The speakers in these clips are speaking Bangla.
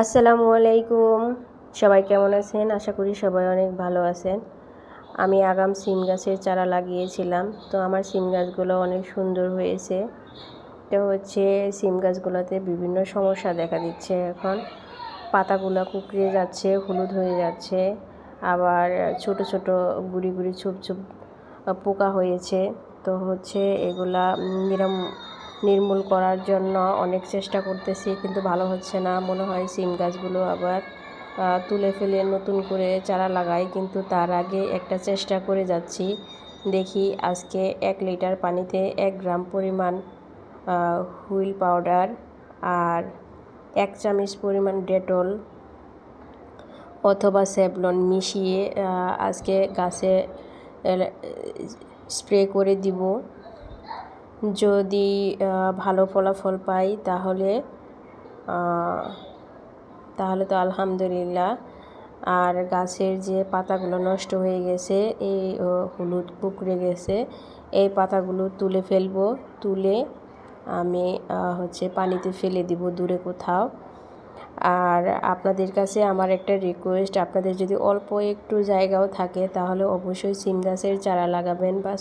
আসসালামু আলাইকুম। সবাই কেমন আছেন? আশা করি সবাই অনেক ভালো আছেন। আমি আগাম সিম গাছের চারা লাগিয়েছিলাম, তো আমার সিম গাছগুলো অনেক সুন্দর হয়েছে। তো সিম গাছগুলোতে বিভিন্ন সমস্যা দেখা দিচ্ছে এখন। পাতাগুলো কুঁকড়ে যাচ্ছে, হলুদ হয়ে যাচ্ছে, আবার ছোট ছোট গুড়ি গুড়ি ছোপ ছোপ পোকা হয়েছে। তো এগুলা নির্মূল করার জন্য অনেক চেষ্টা করতেছি, কিন্তু ভালো হচ্ছে না। মনে হয় সিম গাছগুলো আবার তুলে ফেলে নতুন করে চারা লাগাই, কিন্তু তার আগে একটা চেষ্টা করে যাচ্ছি। দেখি আজকে 1 লিটার পানিতে 1 গ্রাম পরিমাণ হুইল পাউডার আর 1 চামচ পরিমাণ ডেটল অথবা স্যাভলন মিশিয়ে আজকে গাছে স্প্রে করে দিব। যদি ভালো ফলাফল পাই তাহলে তো আলহামদুলিল্লাহ। আর গাছের যে পাতাগুলো নষ্ট হয়ে গেছে, এই হলুদ কুঁকড়ে গেছে, এই পাতাগুলো তুলে ফেলবো। তুলে আমি পানিতে ফেলে দিব দূরে কোথাও। আর আপনাদের কাছে আমার একটা রিকোয়েস্ট, আপনাদের যদি অল্প একটু জায়গাও থাকে তাহলে অবশ্যই সিম গাছের চারা লাগাবেন, বা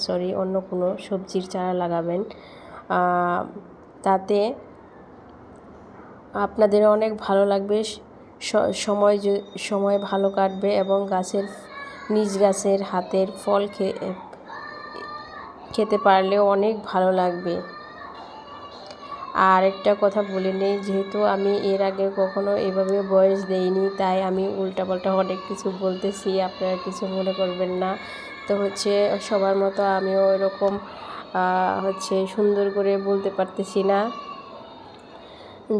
অন্য কোনো সবজির চারা লাগাবেন। তাতে আপনাদের অনেক ভালো লাগবে, সময় ভালো কাটবে এবং নিজ গাছের হাতের ফল খেতে পারলেও অনেক ভালো লাগবে। আর একটা কথা বলে নেই, যেহেতু আমি এর আগে কখনো এভাবে ভয়েস দেইনি, তাই আমি উল্টাপাল্টা অনেক কিছু বলতেছি, আপনারা কিছু মনে করবেন না। তো সবার মতো আমিও এরকম সুন্দর করে বলতে পারতেছি না।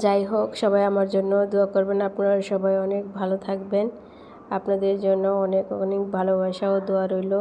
যাই হোক, সবাই আমার জন্য দোয়া করবেন। আপনারা সবাই অনেক ভালো থাকবেন। আপনাদের জন্য অনেক অনেক ভালোবাসা ও দোয়া রইল।